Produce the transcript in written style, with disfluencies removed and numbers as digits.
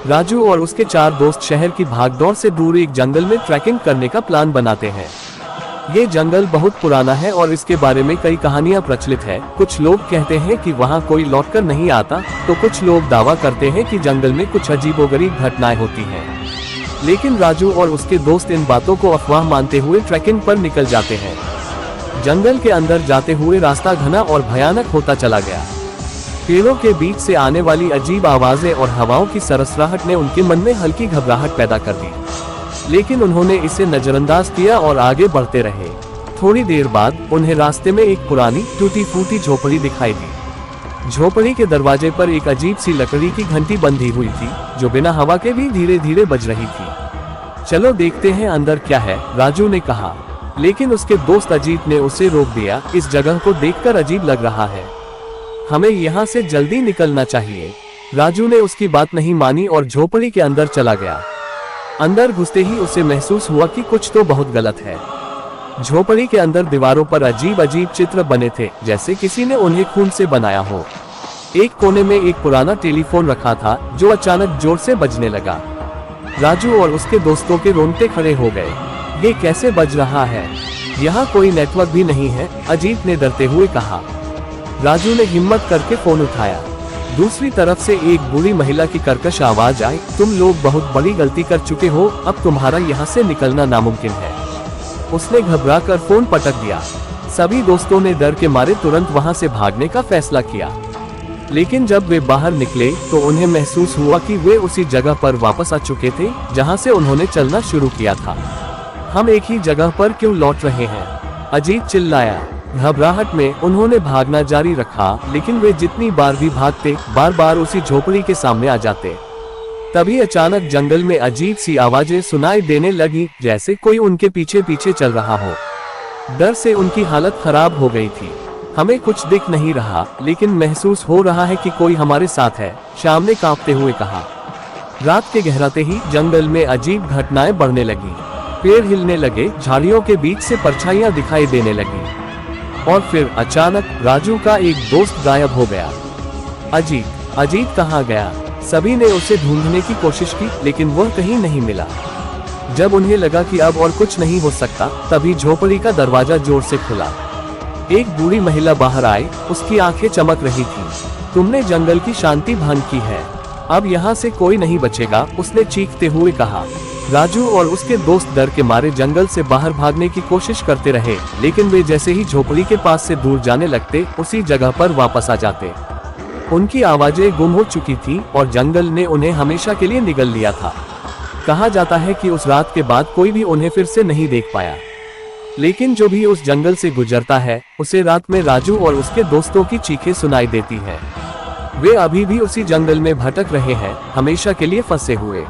राजू और उसके 4 दोस्त शहर की भागदौड़ से दूर एक जंगल में ट्रैकिंग करने का प्लान बनाते हैं। ये जंगल बहुत पुराना है और इसके बारे में कई कहानियां प्रचलित है। कुछ लोग कहते हैं कि वहां कोई लौटकर नहीं आता, तो कुछ लोग दावा करते हैं कि जंगल में कुछ अजीबोगरीब घटनाएं होती हैं। लेकिन राजू और उसके दोस्त इन बातों को अफवाह मानते हुए ट्रैकिंग पर निकल जाते हैं। जंगल के अंदर जाते हुए रास्ता घना और भयानक होता चला गया। पेड़ों के बीच से आने वाली अजीब आवाजें और हवाओं की सरसराहट ने उनके मन में हल्की घबराहट पैदा कर दी, लेकिन उन्होंने इसे नजरअंदाज किया और आगे बढ़ते रहे। थोड़ी देर बाद उन्हें रास्ते में एक पुरानी टूटी फूटी झोपड़ी दिखाई दी। झोपड़ी के दरवाजे पर एक अजीब सी लकड़ी की घंटी बंधी हुई थी, जो बिना हवा के भी धीरे धीरे बज रही थी। चलो देखते हैं अंदर क्या है, राजू ने कहा। लेकिन उसके दोस्त अजीत ने उसे रोक दिया। इस जगह को देखकर अजीब लग रहा है, हमें यहाँ से जल्दी निकलना चाहिए। राजू ने उसकी बात नहीं मानी और झोपड़ी के अंदर चला गया। अंदर घुसते ही उसे महसूस हुआ कि कुछ तो बहुत गलत है। झोपड़ी के अंदर दीवारों पर अजीब अजीब चित्र बने थे, जैसे किसी ने उन्हें खून से बनाया हो। एक कोने में एक पुराना टेलीफोन रखा था, जो अचानक जोर से बजने लगा। राजू और उसके दोस्तों के रोंगटे खड़े हो गए। ये कैसे बज रहा है? यहाँ कोई नेटवर्क भी नहीं है, अजीत ने डरते हुए कहा। राजू ने हिम्मत करके फोन उठाया। दूसरी तरफ से एक बूढ़ी महिला की कर्कश आवाज आई, तुम लोग बहुत बड़ी गलती कर चुके हो, अब तुम्हारा यहाँ से निकलना नामुमकिन है। उसने घबराकर फोन पटक दिया। सभी दोस्तों ने डर के मारे तुरंत वहाँ से भागने का फैसला किया। लेकिन जब वे बाहर निकले तो उन्हें महसूस हुआ कि वे उसी जगह पर वापस आ चुके थे, जहाँ से उन्होंने चलना शुरू किया था। हम एक ही जगह पर क्यों लौट रहे हैं? अजीत चिल्लाया। घबराहट में उन्होंने भागना जारी रखा, लेकिन वे जितनी बार भी भागते, बार बार उसी झोपड़ी के सामने आ जाते। तभी अचानक जंगल में अजीब सी आवाजें सुनाई देने लगी, जैसे कोई उनके पीछे पीछे चल रहा हो। डर से उनकी हालत खराब हो गई थी। हमें कुछ दिख नहीं रहा, लेकिन महसूस हो रहा है कि कोई हमारे साथ है, श्याम ने कांपते हुए कहा। रात के गहराते ही जंगल में अजीब घटनाएं बढ़ने लगी। पेड़ हिलने लगे, झाड़ियों के बीच से परछाइयां दिखाई देने लगी, और फिर अचानक राजू का एक दोस्त गायब हो गया। अजीत कहाँ गया? सभी ने उसे ढूंढने की कोशिश की, लेकिन वह कहीं नहीं मिला। जब उन्हें लगा कि अब और कुछ नहीं हो सकता, तभी झोपड़ी का दरवाजा जोर से खुला। एक बूढ़ी महिला बाहर आई, उसकी आंखें चमक रही थीं। तुमने जंगल की शांति भंग की है, अब यहाँ से कोई नहीं बचेगा, उसने चीखते हुए कहा। राजू और उसके दोस्त डर के मारे जंगल से बाहर भागने की कोशिश करते रहे, लेकिन वे जैसे ही झोपड़ी के पास से दूर जाने लगते, उसी जगह पर वापस आ जाते। उनकी आवाजें गुम हो चुकी थी और जंगल ने उन्हें हमेशा के लिए निगल लिया था। कहा जाता है कि उस रात के बाद कोई भी उन्हें फिर से नहीं देख पाया। लेकिन जो भी उस जंगल से गुजरता है, उसे रात में राजू और उसके दोस्तों की चीखें सुनाई देती है। वे अभी भी उसी जंगल में भटक रहे हैं, हमेशा के लिए फंसे हुए।